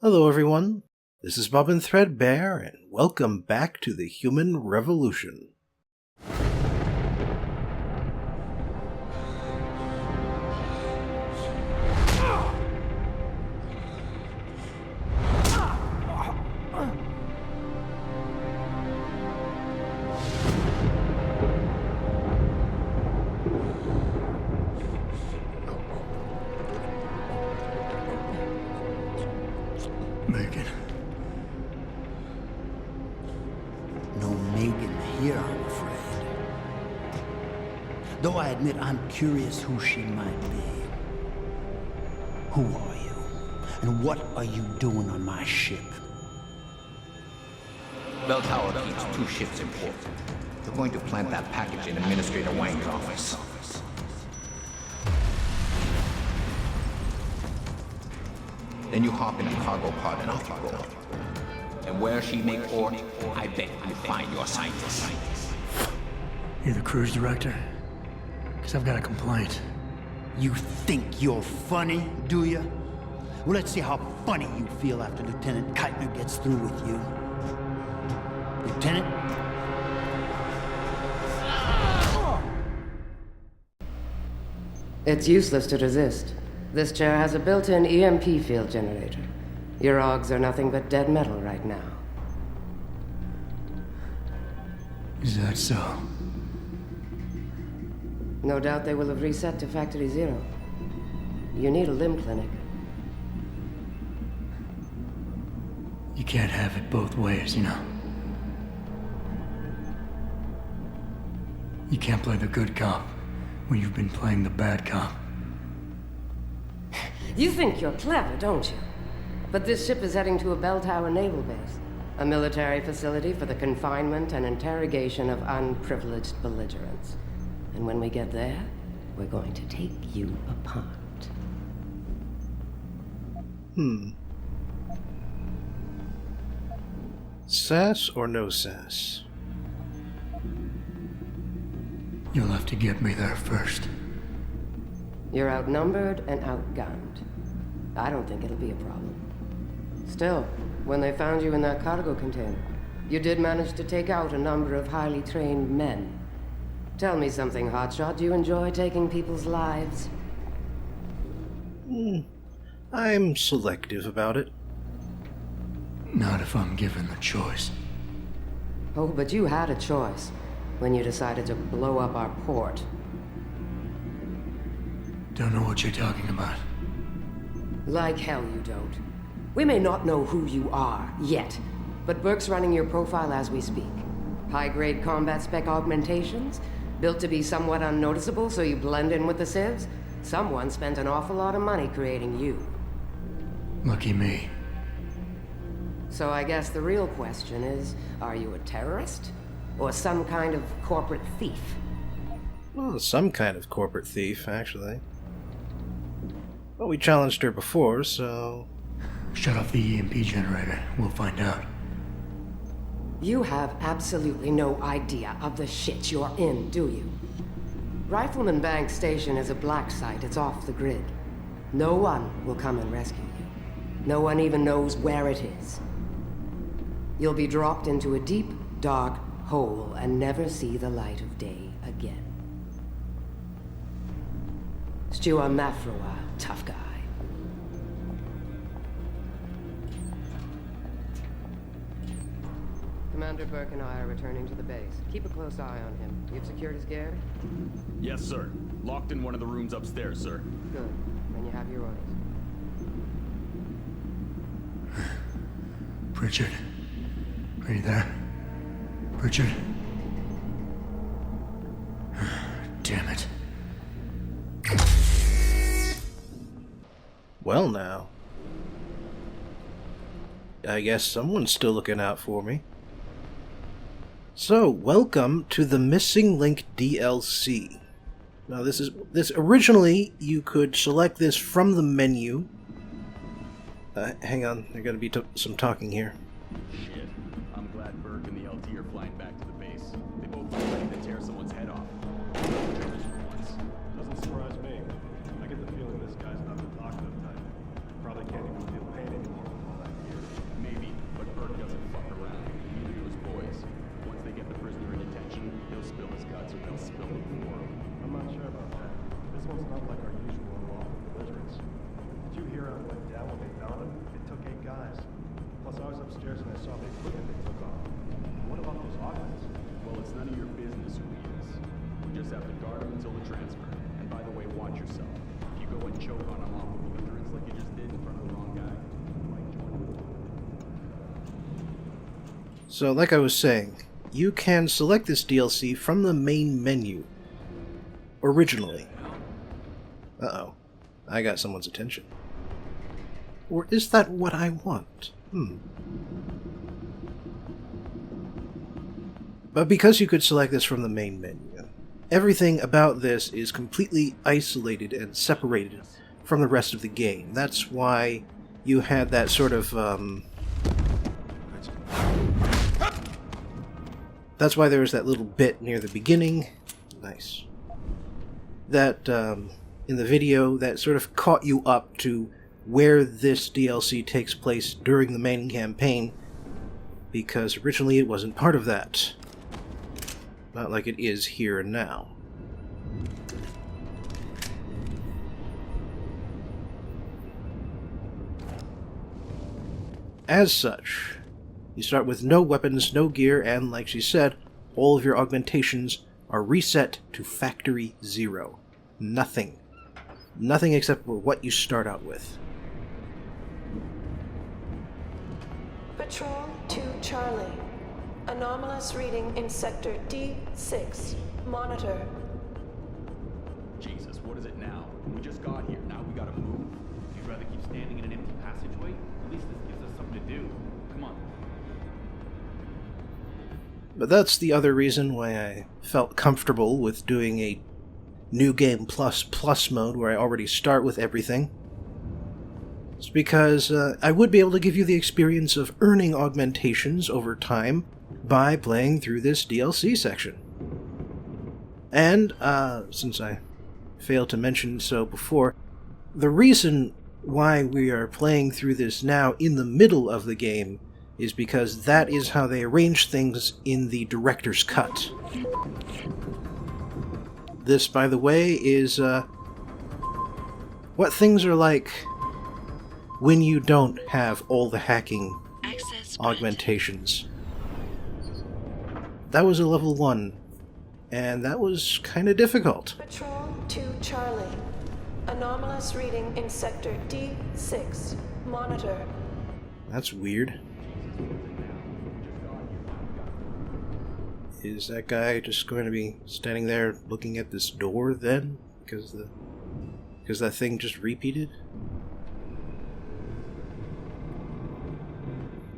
Hello everyone, this is Bobbin Threadbare, and welcome back to the Human Revolution. Megan. No Megan here, I'm afraid. Though I admit I'm curious who she might be. Who are you? And what are you doing on my ship? Bell Tower keeps 2 ships in port. They're going to plant that package in Administrator Wang's office. Then you hop in a cargo pod and off you go. And where she make port, I bet you find your scientist. You the cruise director? Because I've got a complaint. You think you're funny, do you? Well, let's see how funny you feel after Lieutenant Keitner gets through with you. Lieutenant? It's useless to resist. This chair has a built-in EMP field generator. Your augs are nothing but dead metal right now. Is that so? No doubt they will have reset to Factory Zero. You need a limb clinic. You can't have it both ways, you know. You can't play the good cop when you've been playing the bad cop. You think you're clever, don't you? But this ship is heading to a bell tower naval base, a military facility for the confinement and interrogation of unprivileged belligerents. And when we get there, we're going to take you apart. Sass or no sass? You'll have to get me there first. You're outnumbered and outgunned. I don't think it'll be a problem. Still, when they found you in that cargo container, you did manage to take out a number of highly trained men. Tell me something, Hotshot. Do you enjoy taking people's lives? I'm selective about it. Not if I'm given the choice. Oh, but you had a choice when you decided to blow up our port. Don't know what you're talking about. Like hell you don't. We may not know who you are, yet, but Burke's running your profile as we speak. High-grade combat spec augmentations, built to be somewhat unnoticeable so you blend in with the civs. Someone spent an awful lot of money creating you. Lucky me. So I guess the real question is, are you a terrorist? Or some kind of corporate thief? Well, some kind of corporate thief, actually. Well, we challenged her before, so... Shut off the EMP generator. We'll find out. You have absolutely no idea of the shit you're in, do you? Rifleman Bank Station is a black site. It's off the grid. No one will come and rescue you. No one even knows where it is. You'll be dropped into a deep, dark hole and never see the light of day again. Stew on that for a while, tough guy. Commander Burke and I are returning to the base. Keep a close eye on him. You've secured his gear? Yes, sir. Locked in one of the rooms upstairs, sir. Good. Then you have your orders. Pritchard. Are you there? Pritchard? Damn it. Well now. I guess someone's still looking out for me. So, welcome to the Missing Link DLC. Now this originally you could select this from the menu. Hang on, there's gonna be some talking here. Shit. I'm glad Burke and the LT are flying back to the base. They both look ready to tear someone's head off. Doesn't surprise me. I get the feeling this guy's not the talkative type. Probably can't even feel pain anymore. saw the equipment that took off. What about those augments? Well, it's none of your business who he is. We just have to guard him until the transfer. And by the way, watch yourself. If you go and choke on him off with belligerence like you just did in front of the wrong guy, you might join. So, like I was saying, you can select this DLC from the main menu. Originally. Uh-oh. I got someone's attention. Or is that what I want? But because you could select this from the main menu, everything about this is completely isolated and separated from the rest of the game. That's why you had that sort of, that's why there was that little bit near the beginning. Nice. That, in the video, that sort of caught you up to where this DLC takes place during the main campaign, because originally it wasn't part of that. Not like it is here and now. As such, you start with no weapons, no gear, and like she said, all of your augmentations are reset to factory 0. Nothing. Nothing except for what you start out with. Patrol 2 Charlie. Anomalous reading in Sector D6. Monitor. Jesus, what is it now? We just got here. Now we gotta move. You'd rather keep standing in an empty passageway? At least this gives us something to do. Come on. But that's the other reason why I felt comfortable with doing a New Game Plus mode where I already start with everything. It's because I would be able to give you the experience of earning augmentations over time by playing through this DLC section. And, since I failed to mention so before, the reason why we are playing through this now in the middle of the game is because that is how they arrange things in the director's cut. This, by the way, is what things are like when you don't have all the hacking augmentations. That was a level 1, and that was kind of difficult. Patrol 2 Charlie. Anomalous reading in Sector D6. Monitor. That's weird. Is that guy just going to be standing there looking at this door then? Because that thing just repeated?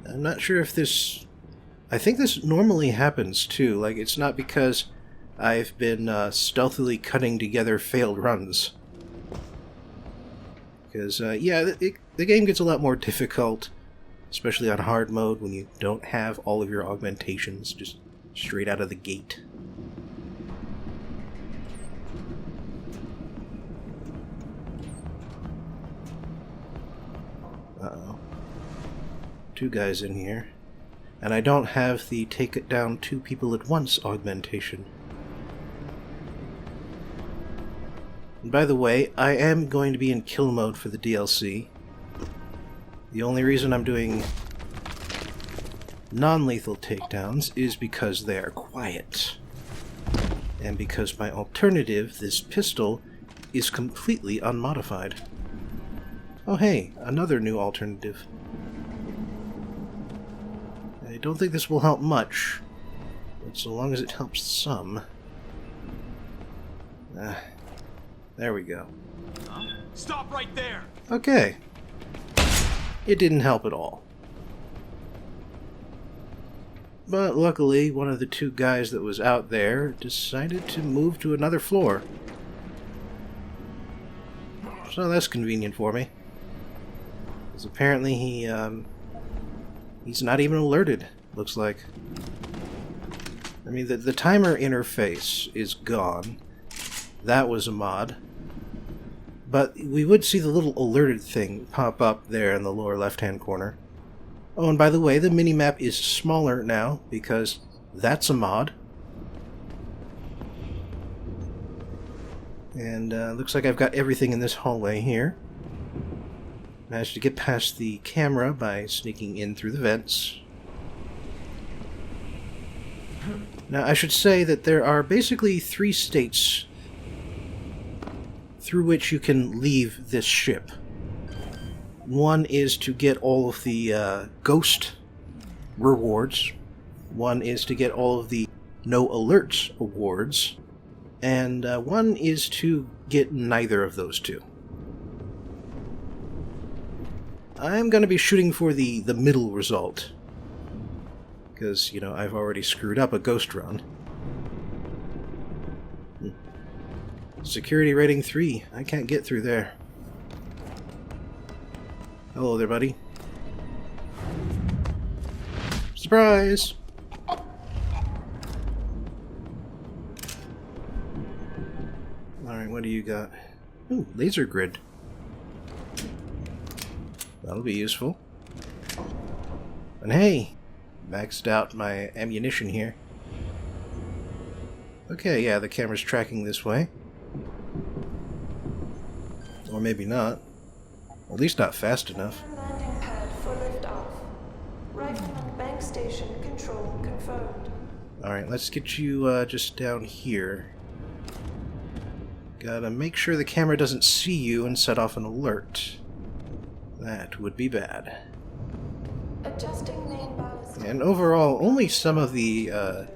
I'm not sure if this... I think this normally happens too. Like, it's not because I've been stealthily cutting together failed runs. Because, yeah, the game gets a lot more difficult, especially on hard mode when you don't have all of your augmentations just straight out of the gate. Uh-oh. 2 guys in here. And I don't have the take it down 2 people at once augmentation. And by the way, I am going to be in kill mode for the DLC. The only reason I'm doing non-lethal takedowns is because they are quiet. And because my alternative, this pistol, is completely unmodified. Oh hey, another new alternative. I don't think this will help much, but so long as it helps some. There we go. Stop right there! Okay. It didn't help at all. But luckily, one of the 2 guys that was out there decided to move to another floor. So that's convenient for me. Because apparently he's not even alerted, looks like. I mean, the timer interface is gone. That was a mod. But we would see the little alerted thing pop up there in the lower left-hand corner. Oh, and by the way, the minimap is smaller now, because that's a mod. And looks like I've got everything in this hallway here. Managed to get past the camera by sneaking in through the vents. Now, I should say that there are basically 3 states through which you can leave this ship. One is to get all of the ghost rewards. One is to get all of the no alerts awards. And one is to get neither of those 2. I'm going to be shooting for the middle result. Because, you know, I've already screwed up a ghost run. Security rating 3. I can't get through there. Hello there, buddy. Surprise! Alright, what do you got? Ooh, laser grid. That'll be useful. And hey! Maxed out my ammunition here. Okay, yeah, the camera's tracking this way. Or maybe not. At least not fast enough. Landing pad for liftoff. Rifleman bank station control confirmed. Alright, let's get you just down here. Gotta make sure the camera doesn't see you and set off an alert. That would be bad. Adjusting main ballast. And overall, only some of the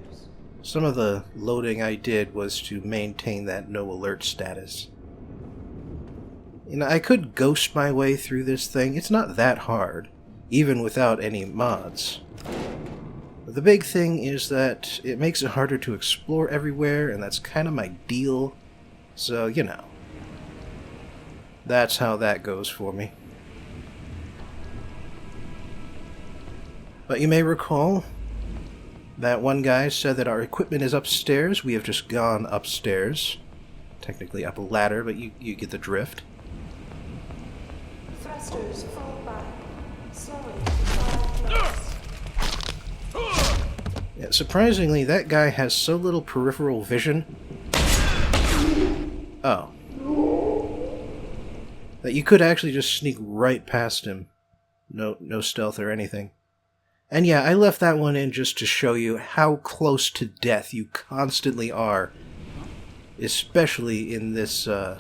loading I did was to maintain that no alert status. You know, I could ghost my way through this thing. It's not that hard, even without any mods. But the big thing is that it makes it harder to explore everywhere, and that's kind of my deal. So, you know. That's how that goes for me. But you may recall that one guy said that our equipment is upstairs. We have just gone upstairs. Technically up a ladder, but you get the drift. Thrusters fall back. Slowly. 5 knots. Yeah, surprisingly, that guy has so little peripheral vision. Oh. That you could actually just sneak right past him. No stealth or anything. And yeah, I left that one in just to show you how close to death you constantly are. Especially in this, on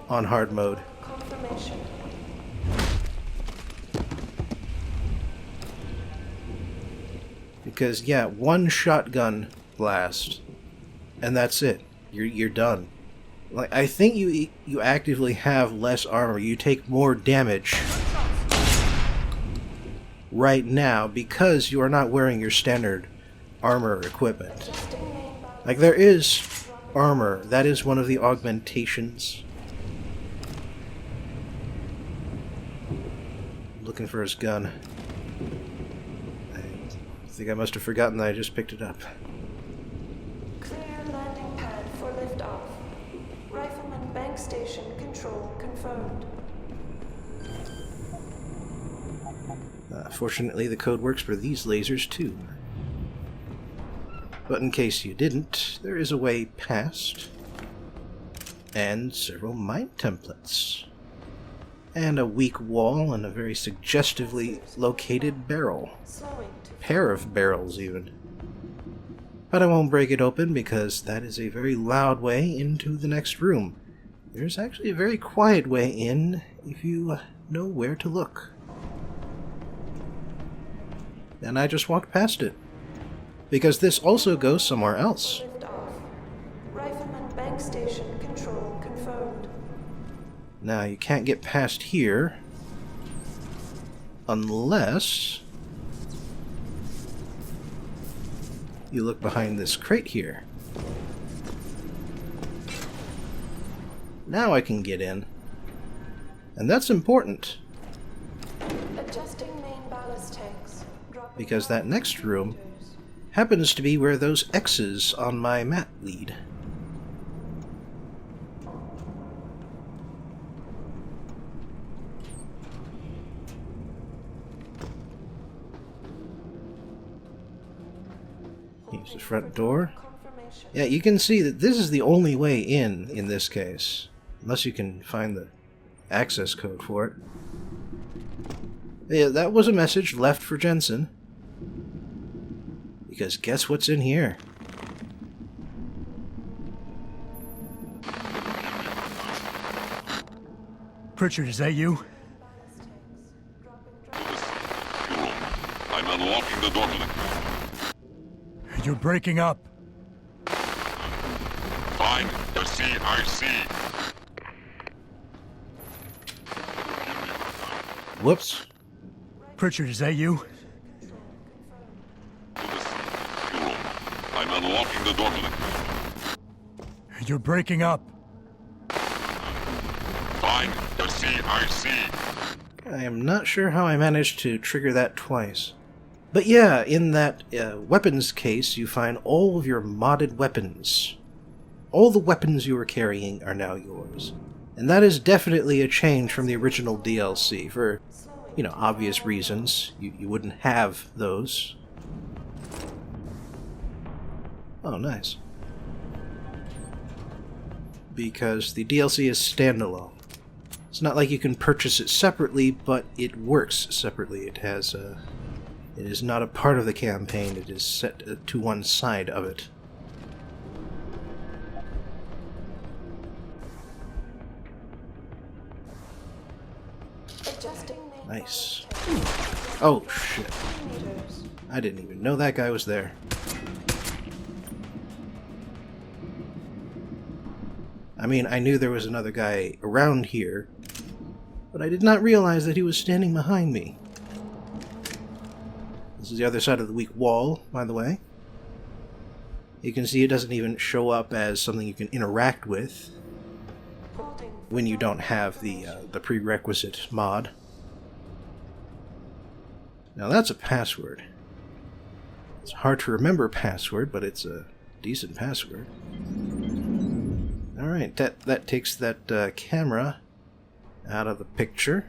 hard mode. Confirmation. Because, yeah, one shotgun blast, and that's it. You're done. Like, I think you actively have less armor. You take more damage right now because you are not wearing your standard armor equipment. Like, there is armor. That is one of the augmentations. Looking for his gun. I think I must have forgotten that I just picked it up. Clear landing pad for liftoff. Rifleman bank station control confirmed. Fortunately, the code works for these lasers, too. But in case you didn't, there is a way past. And several mine templates. And a weak wall and a very suggestively located barrel. Slowing to Pair of barrels, even. But I won't break it open because that is a very loud way into the next room. There's actually a very quiet way in if you know where to look. And I just walked past it. Because this also goes somewhere else. liftoff. Rifleman bank station control confirmed. Now, you can't get past here unless you look behind this crate here. Now I can get in. And that's important, Adjusting main ballast tanks. Dropping because that next room happens to be where those X's on my map lead. Here's the front door. confirmation. Yeah, you can see that this is the only way in this case. Unless you can find the access code for it. Yeah, that was a message left for Jensen. Because guess what's in here? Pritchard, is that you? I'm unlocking the door. You're breaking up. Fine, the CIC. Whoops. Pritchard, is that you? I'm unlocking the door. You're breaking up. Fine, the CIC. I am not sure how I managed to trigger that twice. But yeah, in that weapons case, you find all of your modded weapons. All the weapons you were carrying are now yours. And that is definitely a change from the original DLC, for, you know, obvious reasons. You wouldn't have those. Oh, nice. Because the DLC is standalone. It's not like you can purchase it separately, but it works separately. It has it is not a part of the campaign, it is set to one side of it. Nice. Oh, shit. I didn't even know that guy was there. I mean, I knew there was another guy around here, but I did not realize that he was standing behind me. This is the other side of the weak wall, by the way. You can see it doesn't even show up as something you can interact with when you don't have the prerequisite mod. Now that's a password. It's hard to remember password, but it's a decent password. Alright, that takes that camera out of the picture.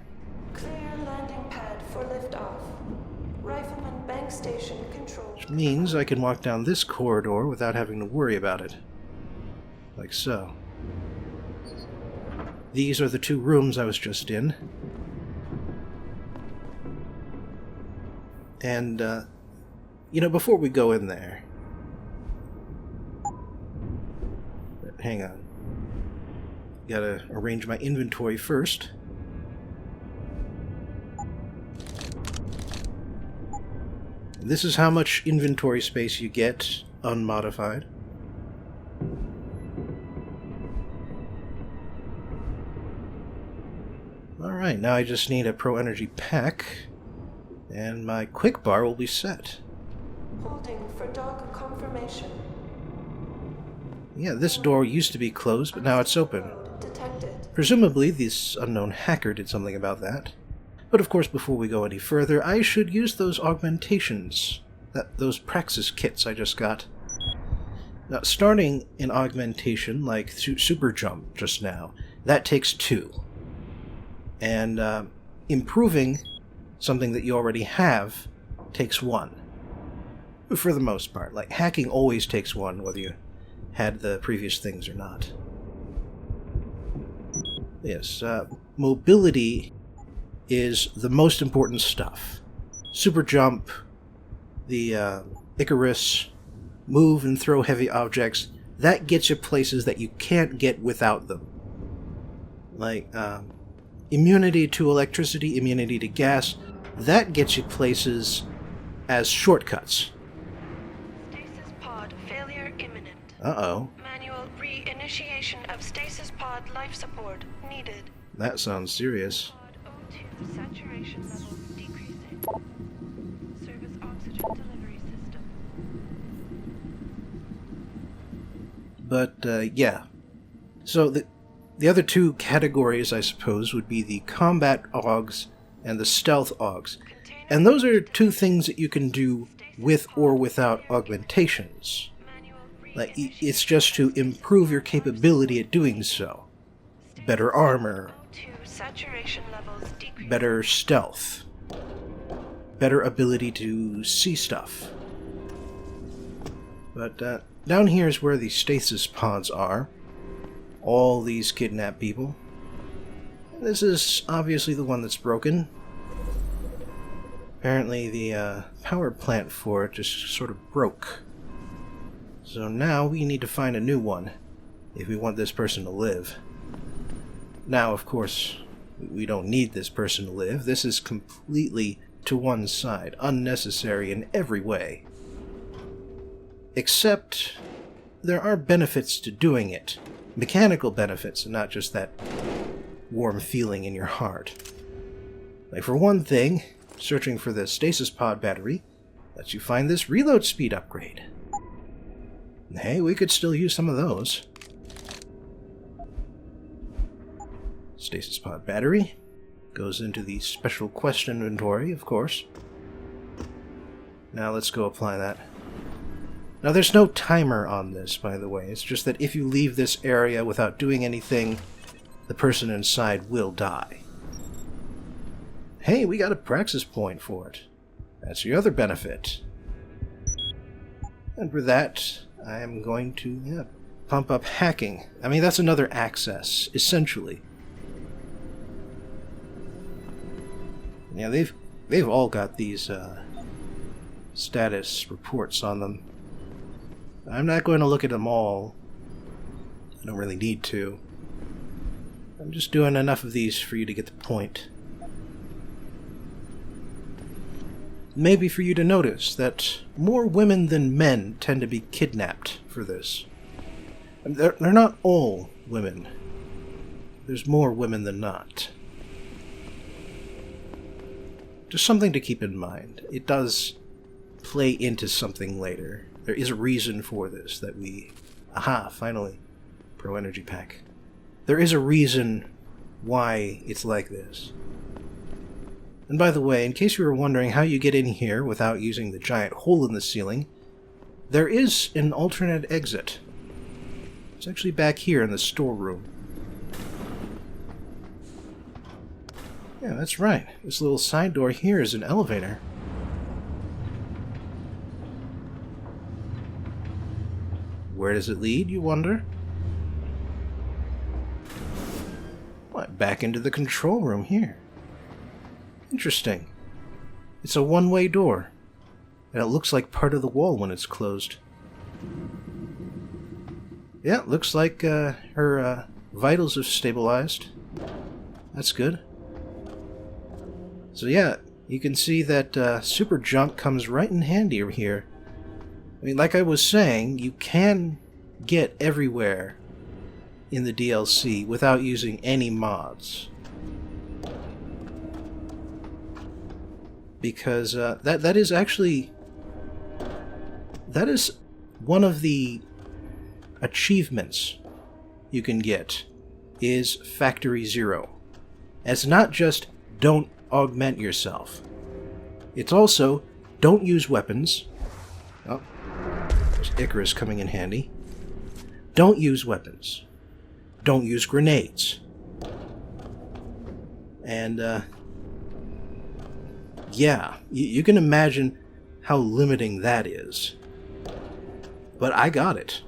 Clear landing pad for liftoff. Rifleman bank station control. Which means I can walk down this corridor without having to worry about it. Like so. These are the two rooms I was just in. And, you know, before we go in there... Hang on. Gotta arrange my inventory first. This is how much inventory space you get unmodified. Alright, now I just need a Pro Energy pack, and my quick bar will be set. Holding for dog confirmation. Yeah, this door used to be closed, but now it's open. Detected. Presumably, this unknown hacker did something about that. But of course, before we go any further, I should use those augmentations, those praxis kits I just got. Now, starting an augmentation like Super Jump just now, that takes 2. And improving something that you already have takes 1. For the most part. Like, hacking always takes 1, whether you had the previous things or not. Yes, mobility is the most important stuff. Super Jump, the Icarus, move and throw heavy objects, that gets you places that you can't get without them. Like, immunity to electricity, immunity to gas, that gets you places as shortcuts. Stasis pod failure imminent. Uh-oh. Manual re-initiation of stasis pod life support needed. That sounds serious. Pod O2 saturation levels decreasing. Service oxygen delivery system. But, yeah. So, the other two categories, I suppose, would be the combat augs and the stealth augs. And those are two things that you can do with or without augmentations. Like, it's just to improve your capability at doing so. Better armor, better stealth, better ability to see stuff. But down here is where the stasis pods are. All these kidnapped people. This is obviously the one that's broken. Apparently the power plant for it just sort of broke. So now we need to find a new one if we want this person to live. Now, of course, We don't need this person to live. This is completely to one side, unnecessary in every way. Except there are benefits to doing it. Mechanical benefits, and not just that warm feeling in your heart. Like, for one thing, searching for the stasis pod battery lets you find this reload speed upgrade. Hey, we could still use some of those. Stasis pod battery goes into the special quest inventory, of course. Now let's go apply that. Now there's no timer on this, by the way. It's just that if you leave this area without doing anything, the person inside will die. Hey, we got a praxis point for it. That's your other benefit. And for that, I am going to pump up hacking. I mean, that's another access, essentially. Yeah, they've all got these status reports on them. I'm not going to look at them all. I don't really need to. I'm just doing enough of these for you to get the point. Maybe for you to notice that more women than men tend to be kidnapped for this. And they're not all women. There's more women than not. Just something to keep in mind. It does play into something later. There is a reason for this that we... Aha, finally. Pro Energy Pack. There is a reason why it's like this. And by the way, in case you were wondering how you get in here without using the giant hole in the ceiling, there is an alternate exit. It's actually back here in the storeroom. Yeah, that's right. This little side door here is an elevator. Where does it lead, you wonder? What, back into the control room here. Interesting. It's a one-way door, and it looks like part of the wall when it's closed. Yeah, looks like her vitals have stabilized. That's good. So yeah, you can see that super jump comes right in handy over here. I mean, like I was saying, you can get everywhere in the DLC without using any mods. Because that is actually... that is one of the achievements you can get, is Factory Zero. It's not just don't augment yourself. It's also don't use weapons. Oh, there's Icarus coming in handy. Don't use weapons. Don't use grenades. And, yeah, you can imagine how limiting that is. But I got it.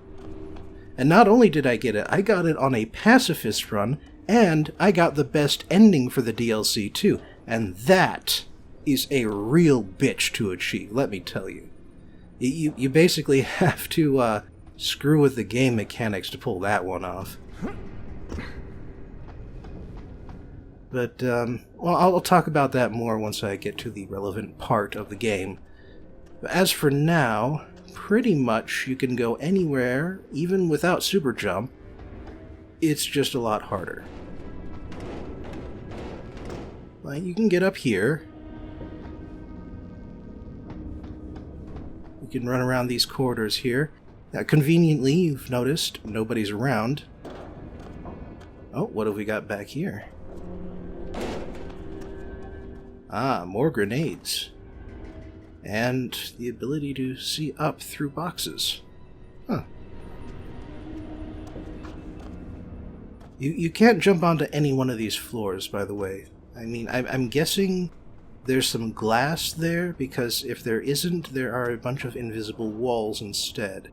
And not only did I get it, I got it on a pacifist run, and I got the best ending for the DLC too. And that is a real bitch to achieve, let me tell you. You basically have to screw with the game mechanics to pull that one off. But, well, I'll talk about that more once I get to the relevant part of the game. But as for now, pretty much you can go anywhere, even without super jump. It's just a lot harder. Like, you can get up here. You can run around these corridors here. Now, conveniently, you've noticed nobody's around. Oh, what have we got back here? Ah, more grenades. And the ability to see up through boxes. Huh. You can't jump onto any one of these floors, by the way. I mean, I'm guessing there's some glass there, because if there isn't, there are a bunch of invisible walls instead.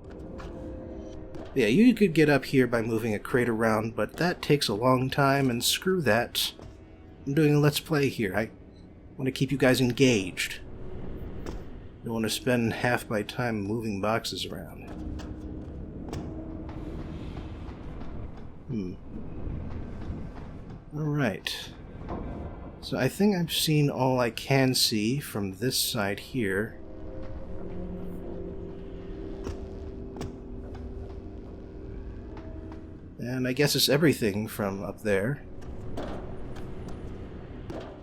Yeah, you could get up here by moving a crate around, but that takes a long time, and screw that. I'm doing a Let's Play here. I want to keep you guys engaged. I don't want to spend half my time moving boxes around. Alright. So I think I've seen all I can see from this side here. And I guess it's everything from up there.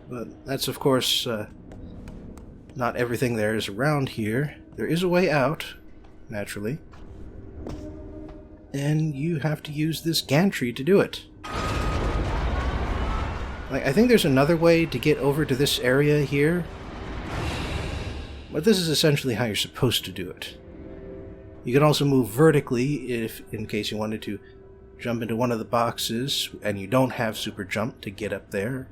But that's, of course, not everything there is around here. There is a way out, naturally. And you have to use this gantry to do it. Like, I think there's another way to get over to this area here. But this is essentially how you're supposed to do it. You can also move vertically if, in case you wanted to jump into one of the boxes and you don't have super jump to get up there.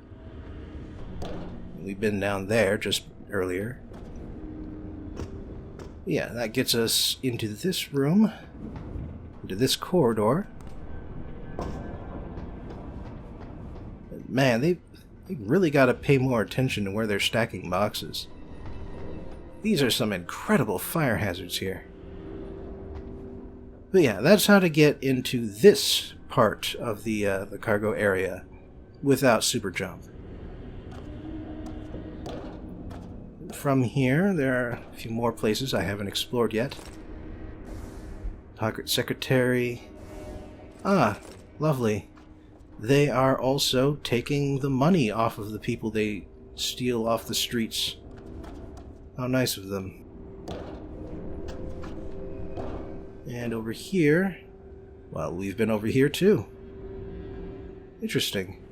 We've been down there just earlier. Yeah, that gets us into this room, into this corridor. Man, they've really got to pay more attention to where they're stacking boxes. These are some incredible fire hazards here. But yeah, that's how to get into this part of the cargo area without super jump. From here, there are a few more places I haven't explored yet. Pocket Secretary. Ah, lovely. They are also taking the money off of the people they steal off the streets. How nice of them. And over here, well, we've been over here too. Interesting.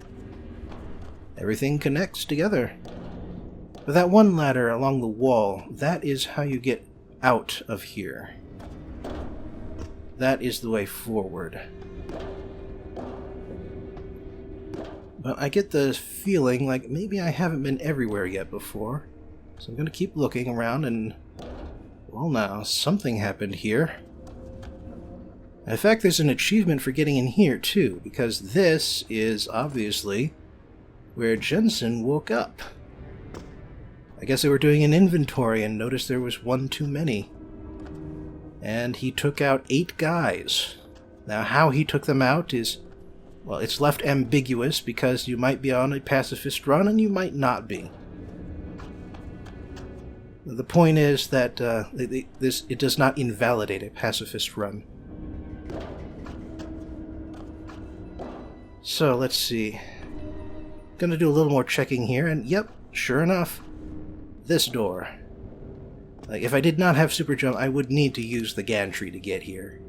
Everything connects together. But that one ladder along the wall, that is how you get out of here. That is the way forward. But I get the feeling like maybe I haven't been everywhere yet before. So I'm going to keep looking around and... well, now, something happened here. In fact, there's an achievement for getting in here, too, because this is, obviously, where Jensen woke up. I guess they were doing an inventory and noticed there was one too many. And he took out 8 guys. Now, how he took them out is... well, it's left ambiguous because you might be on a pacifist run and you might not be. The point is that it does not invalidate a pacifist run. So, let's see. Gonna do a little more checking here, and yep, sure enough, this door. Like, if I did not have super jump, I would need to use the gantry to get here.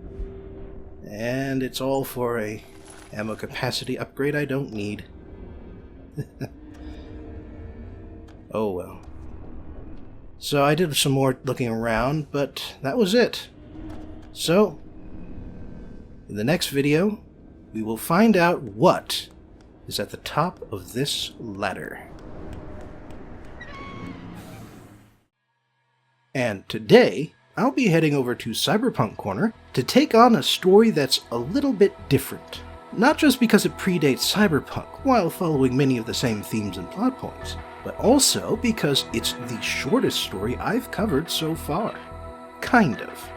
And it's all for a ammo capacity upgrade I don't need. Oh well. So I did some more looking around, but that was it. So, in the next video, we will find out what is at the top of this ladder. And today, I'll be heading over to Cyberpunk Corner to take on a story that's a little bit different. Not just because it predates Cyberpunk, while following many of the same themes and plot points, but also because it's the shortest story I've covered so far. Kind of.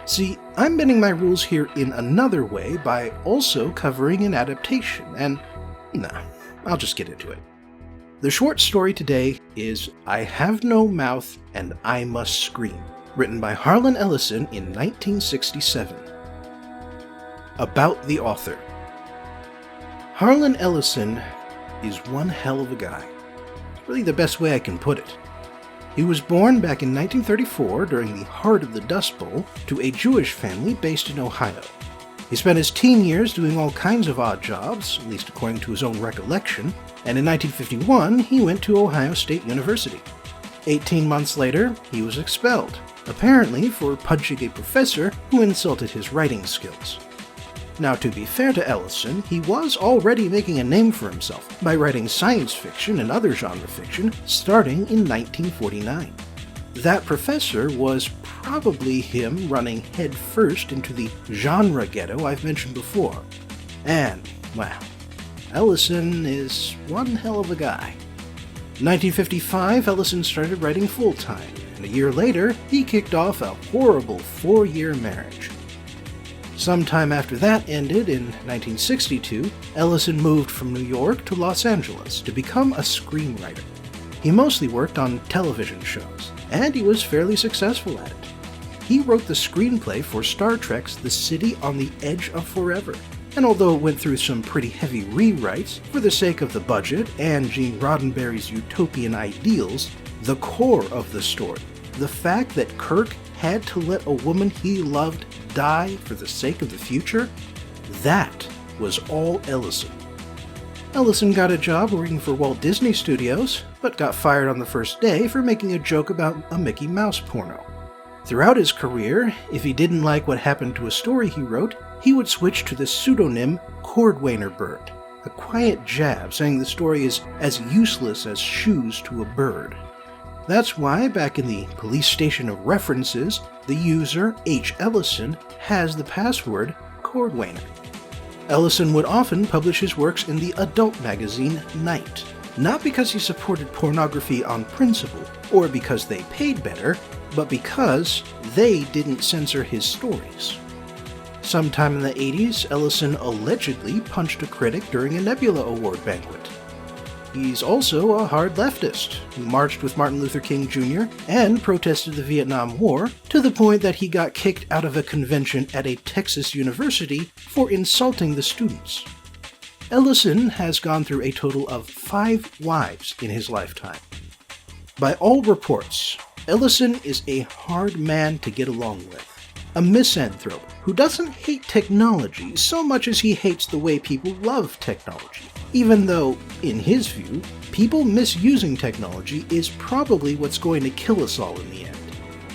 See, I'm bending my rules here in another way by also covering an adaptation, and nah, I'll just get into it. The short story today is I Have No Mouth and I Must Scream, written by Harlan Ellison in 1967. About the author. Harlan Ellison is one hell of a guy. It's really the best way I can put it. He was born back in 1934 during the heart of the Dust Bowl to a Jewish family based in Ohio. He spent his teen years doing all kinds of odd jobs, at least according to his own recollection, and in 1951 he went to Ohio State University. 18 months later, he was expelled, apparently for punching a professor who insulted his writing skills. Now, to be fair to Ellison, he was already making a name for himself by writing science fiction and other genre fiction starting in 1949. That professor was probably him running headfirst into the genre ghetto I've mentioned before. And, wow, Ellison is one hell of a guy. In 1955, Ellison started writing full-time, and a year later, he kicked off a horrible 4-year marriage. Sometime after that ended, in 1962, Ellison moved from New York to Los Angeles to become a screenwriter. He mostly worked on television shows, and he was fairly successful at it. He wrote the screenplay for Star Trek's The City on the Edge of Forever, and although it went through some pretty heavy rewrites for the sake of the budget and Gene Roddenberry's utopian ideals, the core of the story, the fact that Kirk had to let a woman he loved die for the sake of the future, that was all Ellison. Ellison got a job working for Walt Disney Studios, but got fired on the first day for making a joke about a Mickey Mouse porno. Throughout his career, if he didn't like what happened to a story he wrote, he would switch to the pseudonym Cordwainer Bird, a quiet jab saying the story is as useless as shoes to a bird. That's why, back in the police station of references, the user, H. Ellison, has the password Cordwainer. Ellison would often publish his works in the adult magazine Night, not because he supported pornography on principle, or because they paid better, but because they didn't censor his stories. Sometime in the 80s, Ellison allegedly punched a critic during a Nebula Award banquet. He's also a hard leftist who marched with Martin Luther King Jr. and protested the Vietnam War to the point that he got kicked out of a convention at a Texas university for insulting the students. Ellison has gone through a total of 5 wives in his lifetime. By all reports, Ellison is a hard man to get along with, a misanthrope who doesn't hate technology so much as he hates the way people love technology, even though, in his view, people misusing technology is probably what's going to kill us all in the end.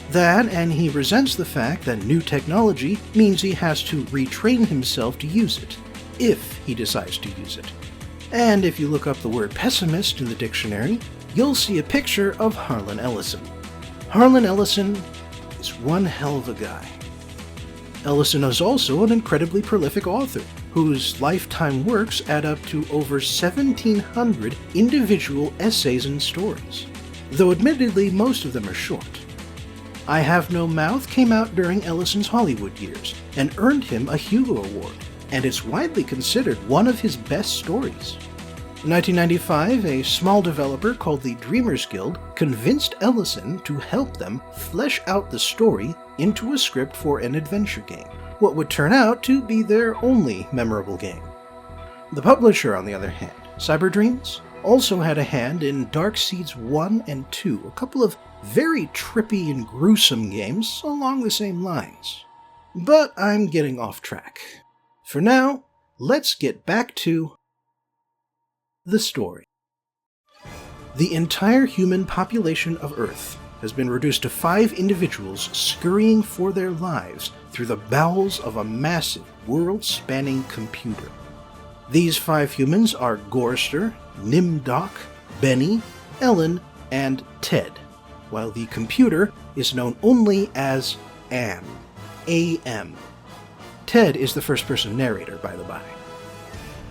That, and he resents the fact that new technology means he has to retrain himself to use it, if he decides to use it. And if you look up the word pessimist in the dictionary, you'll see a picture of Harlan Ellison. Harlan Ellison is one hell of a guy. Ellison is also an incredibly prolific author, whose lifetime works add up to over 1,700 individual essays and stories, though admittedly most of them are short. I Have No Mouth came out during Ellison's Hollywood years and earned him a Hugo Award, and it's widely considered one of his best stories. In 1995, a small developer called the Dreamers Guild convinced Ellison to help them flesh out the story into a script for an adventure game, what would turn out to be their only memorable game. The publisher, on the other hand, Cyberdreams, also had a hand in Dark Seeds 1 and 2, a couple of very trippy and gruesome games along the same lines. But I'm getting off track. For now, let's get back to the story. The entire human population of Earth has been reduced to 5 individuals scurrying for their lives through the bowels of a massive, world-spanning computer. These 5 humans are Gorster, Nimdoc, Benny, Ellen, and Ted, while the computer is known only as AM. A.M. Ted is the first-person narrator, by the by.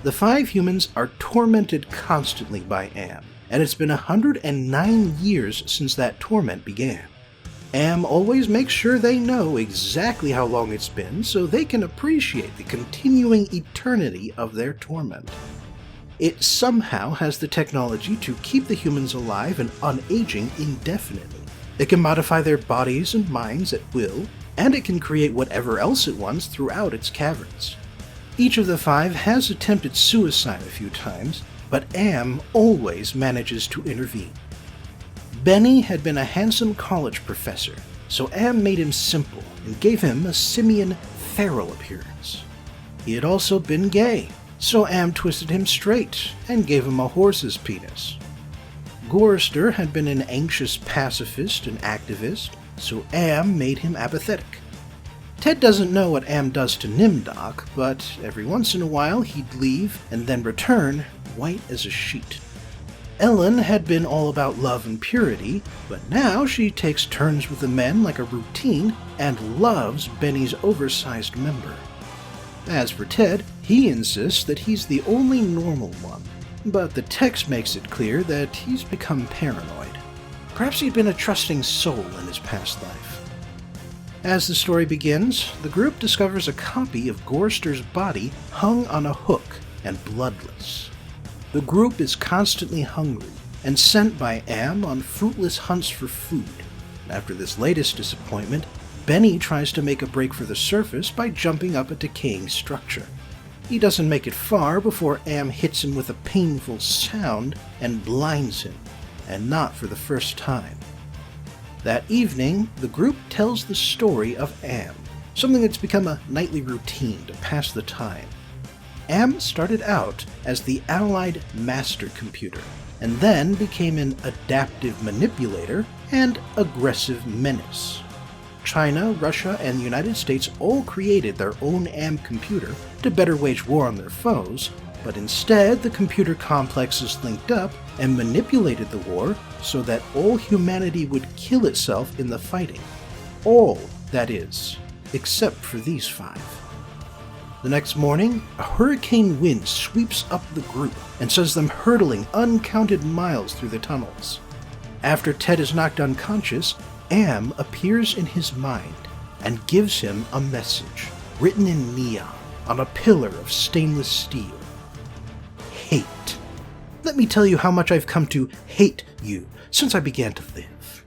The 5 humans are tormented constantly by Am, and it's been 109 years since that torment began. Am always makes sure they know exactly how long it's been so they can appreciate the continuing eternity of their torment. It somehow has the technology to keep the humans alive and unaging indefinitely. It can modify their bodies and minds at will, and it can create whatever else it wants throughout its caverns. Each of the 5 has attempted suicide a few times, but Am always manages to intervene. Benny had been a handsome college professor, so Am made him simple and gave him a simian feral appearance. He had also been gay, so Am twisted him straight and gave him a horse's penis. Gorster had been an anxious pacifist and activist, so Am made him apathetic. Ted doesn't know what Am does to Nimdoc, but every once in a while he'd leave and then return, white as a sheet. Ellen had been all about love and purity, but now she takes turns with the men like a routine and loves Benny's oversized member. As for Ted, he insists that he's the only normal one, but the text makes it clear that he's become paranoid. Perhaps he'd been a trusting soul in his past life. As the story begins, the group discovers a copy of Gorster's body hung on a hook and bloodless. The group is constantly hungry and sent by Am on fruitless hunts for food. After this latest disappointment, Benny tries to make a break for the surface by jumping up a decaying structure. He doesn't make it far before Am hits him with a painful sound and blinds him, and not for the first time. That evening, the group tells the story of Am, something that's become a nightly routine to pass the time. Am started out as the Allied master computer, and then became an adaptive manipulator and aggressive menace. China, Russia, and the United States all created their own Am computer to better wage war on their foes, but instead the computer complexes linked up and manipulated the war so that all humanity would kill itself in the fighting. All, that is, except for these 5. The next morning, a hurricane wind sweeps up the group and sends them hurtling uncounted miles through the tunnels. After Ted is knocked unconscious, Am appears in his mind and gives him a message, written in neon on a pillar of stainless steel. Hate. Let me tell you how much I've come to hate you since I began to live.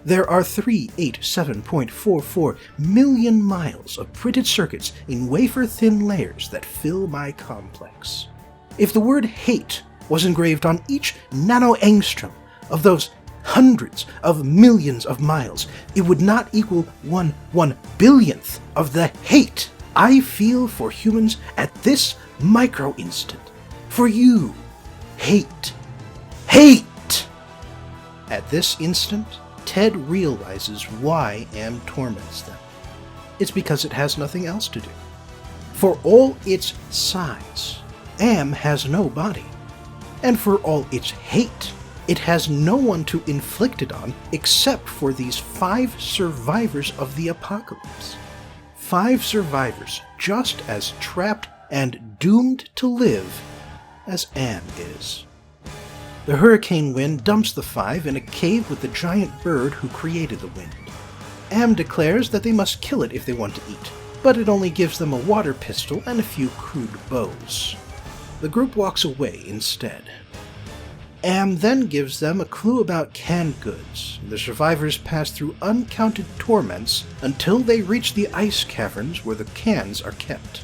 There are 387.44 million miles of printed circuits in wafer-thin layers that fill my complex. If the word hate was engraved on each nanoangstrom of those hundreds of millions of miles, it would not equal 1/1 billionth of the hate I feel for humans at this micro-instant. For you. Hate. Hate! At this instant, Ted realizes why Am torments them. It's because it has nothing else to do. For all its size, Am has no body. And for all its hate, it has no one to inflict it on except for these 5 survivors of the apocalypse. 5 survivors just as trapped and doomed to live as Am is. The hurricane wind dumps the 5 in a cave with the giant bird who created the wind. Am declares that they must kill it if they want to eat, but it only gives them a water pistol and a few crude bows. The group walks away instead. Am then gives them a clue about canned goods. The survivors pass through uncounted torments until they reach the ice caverns where the cans are kept.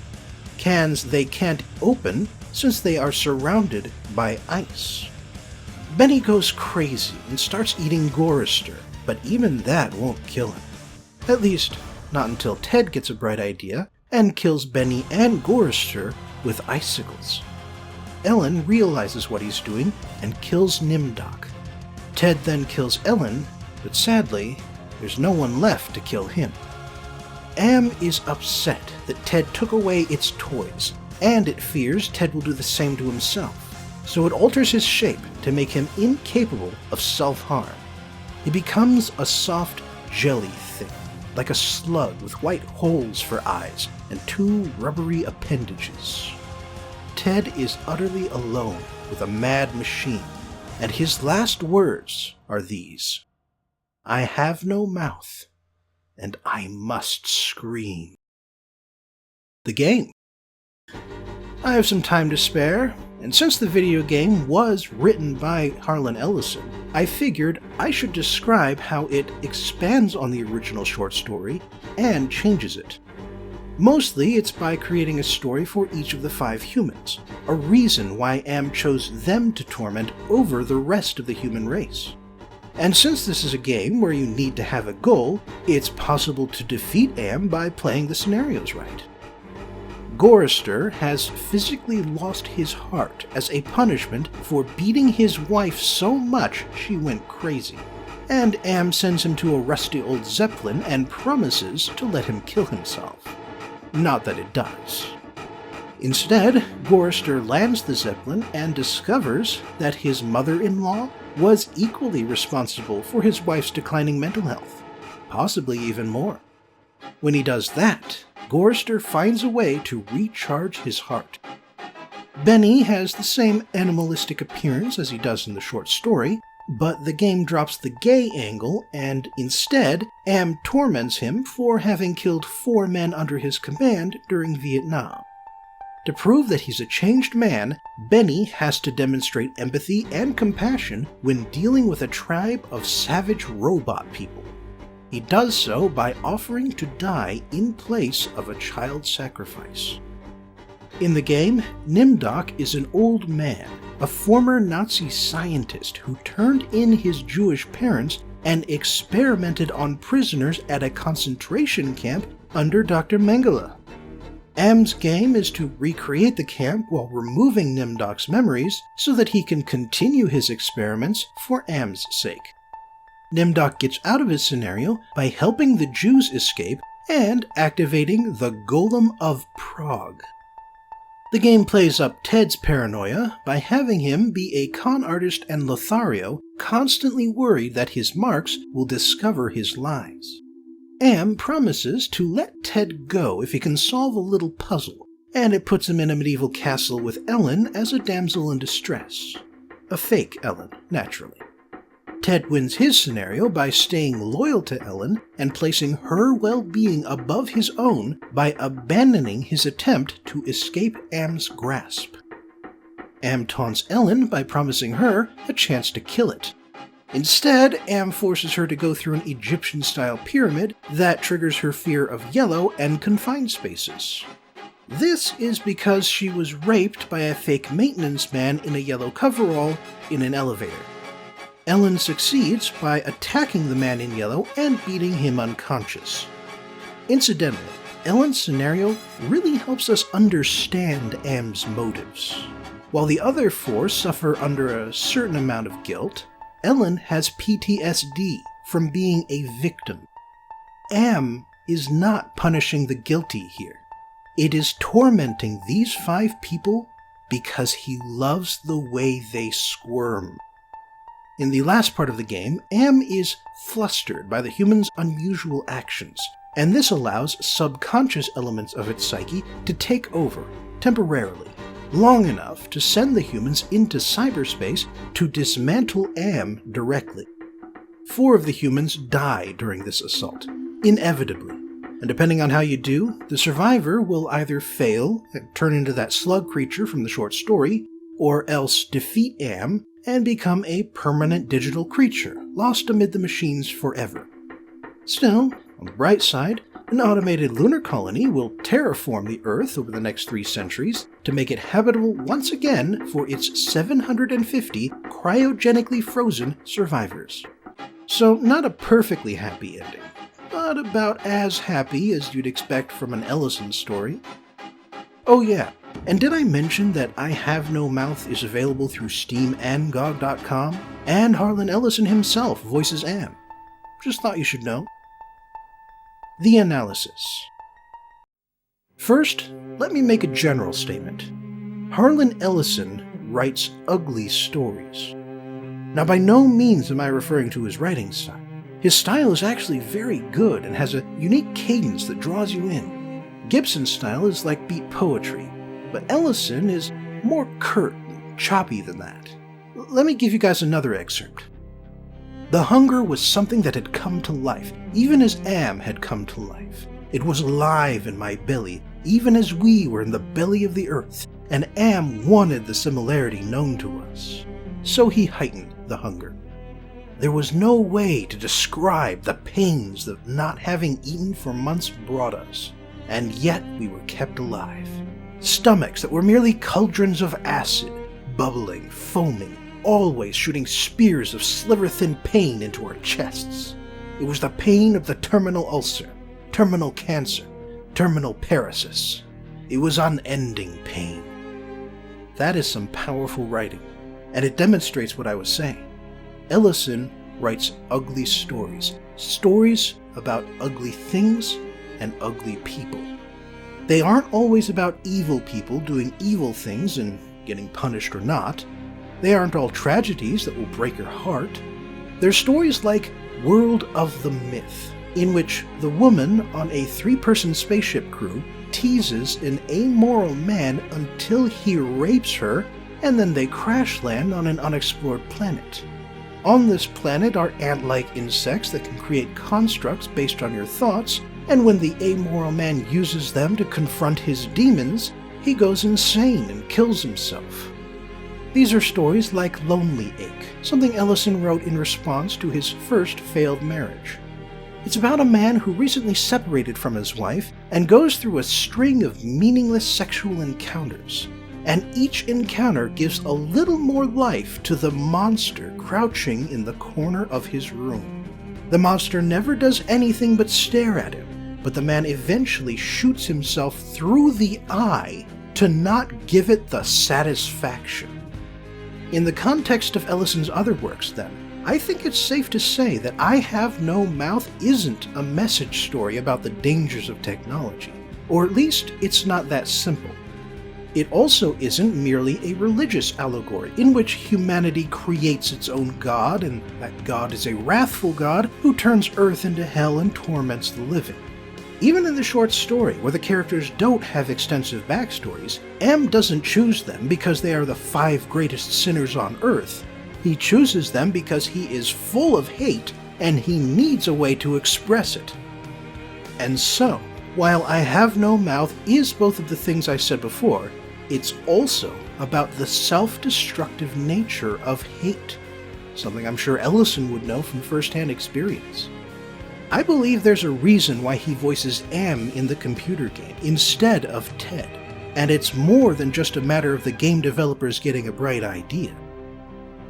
Cans they can't open since they are surrounded by ice. Benny goes crazy and starts eating Gorrister, but even that won't kill him. At least, not until Ted gets a bright idea and kills Benny and Gorrister with icicles. Ellen realizes what he's doing and kills Nimdok. Ted then kills Ellen, but sadly, there's no one left to kill him. Am is upset that Ted took away its toys, and it fears Ted will do the same to himself, so it alters his shape to make him incapable of self-harm. He becomes a soft jelly thing, like a slug with white holes for eyes and 2 rubbery appendages. Ted is utterly alone with a mad machine, and his last words are these: "I have no mouth, and I must scream." The game. I have some time to spare, and since the video game was written by Harlan Ellison, I figured I should describe how it expands on the original short story and changes it. Mostly, it's by creating a story for each of the 5 humans, a reason why Am chose them to torment over the rest of the human race. And since this is a game where you need to have a goal, it's possible to defeat Am by playing the scenarios right. Gorrister has physically lost his heart as a punishment for beating his wife so much she went crazy, and Am sends him to a rusty old Zeppelin and promises to let him kill himself. Not that it does. Instead, Gorrister lands the Zeppelin and discovers that his mother-in-law was equally responsible for his wife's declining mental health, possibly even more. When he does that, Gorrister finds a way to recharge his heart. Benny has the same animalistic appearance as he does in the short story, but the game drops the gay angle, and instead, Am torments him for having killed 4 men under his command during Vietnam. To prove that he's a changed man, Benny has to demonstrate empathy and compassion when dealing with a tribe of savage robot people. He does so by offering to die in place of a child sacrifice. In the game, Nimdok is an old man, a former Nazi scientist who turned in his Jewish parents and experimented on prisoners at a concentration camp under Dr. Mengele. Am's game is to recreate the camp while removing Nimdok's memories so that he can continue his experiments for Am's sake. Nimdok gets out of his scenario by helping the Jews escape and activating the Golem of Prague. The game plays up Ted's paranoia by having him be a con artist and Lothario, constantly worried that his marks will discover his lies. Am promises to let Ted go if he can solve a little puzzle, and it puts him in a medieval castle with Ellen as a damsel in distress. A fake Ellen, naturally. Ted wins his scenario by staying loyal to Ellen and placing her well-being above his own by abandoning his attempt to escape Am's grasp. Am taunts Ellen by promising her a chance to kill it. Instead, Am forces her to go through an Egyptian-style pyramid that triggers her fear of yellow and confined spaces. This is because she was raped by a fake maintenance man in a yellow coverall in an elevator. Ellen succeeds by attacking the man in yellow and beating him unconscious. Incidentally, Ellen's scenario really helps us understand Am's motives. While the other 4 suffer under a certain amount of guilt, Ellen has PTSD from being a victim. Am is not punishing the guilty here. It is tormenting these 5 people because he loves the way they squirm. In the last part of the game, Am is flustered by the human's unusual actions, and this allows subconscious elements of its psyche to take over, temporarily, long enough to send the humans into cyberspace to dismantle Am directly. 4 of the humans die during this assault, inevitably, and depending on how you do, the survivor will either fail and turn into that slug creature from the short story, or else defeat Am and become a permanent digital creature, lost amid the machines forever. Still, on the bright side, an automated lunar colony will terraform the Earth over the next 3 centuries to make it habitable once again for its 750 cryogenically frozen survivors. So not a perfectly happy ending, but about as happy as you'd expect from an Ellison story. Oh yeah, and did I mention that I Have No Mouth is available through Steam and GOG.com, and Harlan Ellison himself voices Am? Just thought you should know. The analysis. First, let me make a general statement. Harlan Ellison writes ugly stories. Now, by no means am I referring to his writing style. His style is actually very good and has a unique cadence that draws you in. Gibson's style is like beat poetry, but Ellison is more curt and choppy than that. Let me give you guys another excerpt. The hunger was something that had come to life, even as Am had come to life. It was alive in my belly, even as we were in the belly of the earth, and Am wanted the similarity known to us. So he heightened the hunger. There was no way to describe the pains that not having eaten for months brought us, and yet we were kept alive. Stomachs that were merely cauldrons of acid, bubbling, foaming, always shooting spears of sliver-thin pain into our chests. It was the pain of the terminal ulcer, terminal cancer, terminal paresis. It was unending pain. That is some powerful writing, and it demonstrates what I was saying. Ellison writes ugly stories, stories about ugly things and ugly people. They aren't always about evil people doing evil things and getting punished or not. They aren't all tragedies that will break your heart. They're stories like World of the Myth, in which the woman on a 3-person spaceship crew teases an amoral man until he rapes her, and then they crash land on an unexplored planet. On this planet are ant-like insects that can create constructs based on your thoughts, and when the amoral man uses them to confront his demons, he goes insane and kills himself. These are stories like Lonely Ache, something Ellison wrote in response to his first failed marriage. It's about a man who recently separated from his wife and goes through a string of meaningless sexual encounters. And each encounter gives a little more life to the monster crouching in the corner of his room. The monster never does anything but stare at him, but the man eventually shoots himself through the eye to not give it the satisfaction. In the context of Ellison's other works, then, I think it's safe to say that I Have No Mouth isn't a message story about the dangers of technology, or at least it's not that simple. It also isn't merely a religious allegory in which humanity creates its own god, and that god is a wrathful god who turns Earth into hell and torments the living. Even in the short story, where the characters don't have extensive backstories, M doesn't choose them because they are the 5 greatest sinners on Earth. He chooses them because he is full of hate and he needs a way to express it. And so, while I Have No Mouth is both of the things I said before, it's also about the self-destructive nature of hate, something I'm sure Ellison would know from first-hand experience. I believe there's a reason why he voices M in the computer game instead of Ted, and it's more than just a matter of the game developers getting a bright idea.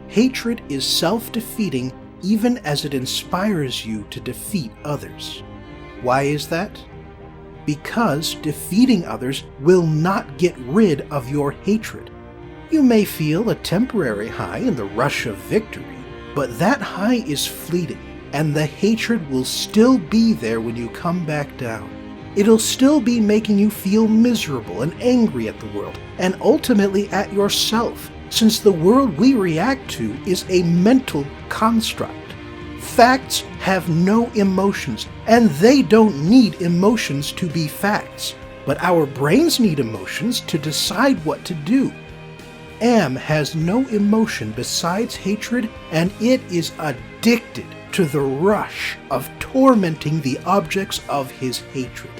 Hatred is self-defeating even as it inspires you to defeat others. Why is that? Because defeating others will not get rid of your hatred. You may feel a temporary high in the rush of victory, but that high is fleeting, and the hatred will still be there when you come back down. It'll still be making you feel miserable and angry at the world, and ultimately at yourself, since the world we react to is a mental construct. Facts have no emotions, and they don't need emotions to be facts. But our brains need emotions to decide what to do. M has no emotion besides hatred, and it is addicted to the rush of tormenting the objects of his hatred.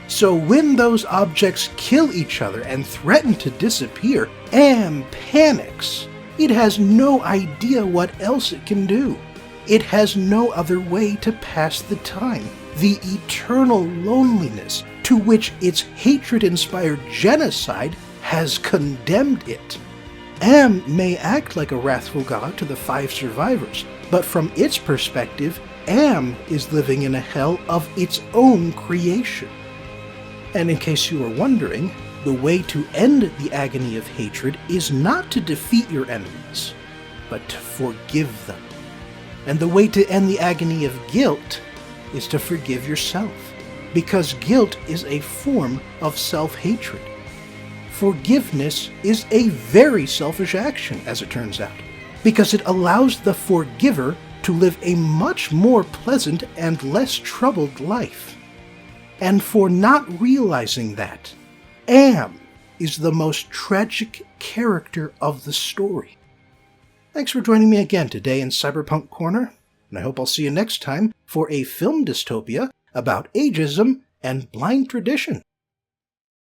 So when those objects kill each other and threaten to disappear, M panics. It has no idea what else it can do. It has no other way to pass the time. The eternal loneliness to which its hatred-inspired genocide has condemned it. M may act like a wrathful god to the 5 survivors, but from its perspective, M is living in a hell of its own creation. And in case you are wondering, the way to end the agony of hatred is not to defeat your enemies, but to forgive them. And the way to end the agony of guilt is to forgive yourself, because guilt is a form of self-hatred. Forgiveness is a very selfish action, as it turns out, because it allows the forgiver to live a much more pleasant and less troubled life. And for not realizing that, Am is the most tragic character of the story. Thanks for joining me again today in Cyberpunk Corner, and I hope I'll see you next time for a film dystopia about ageism and blind tradition.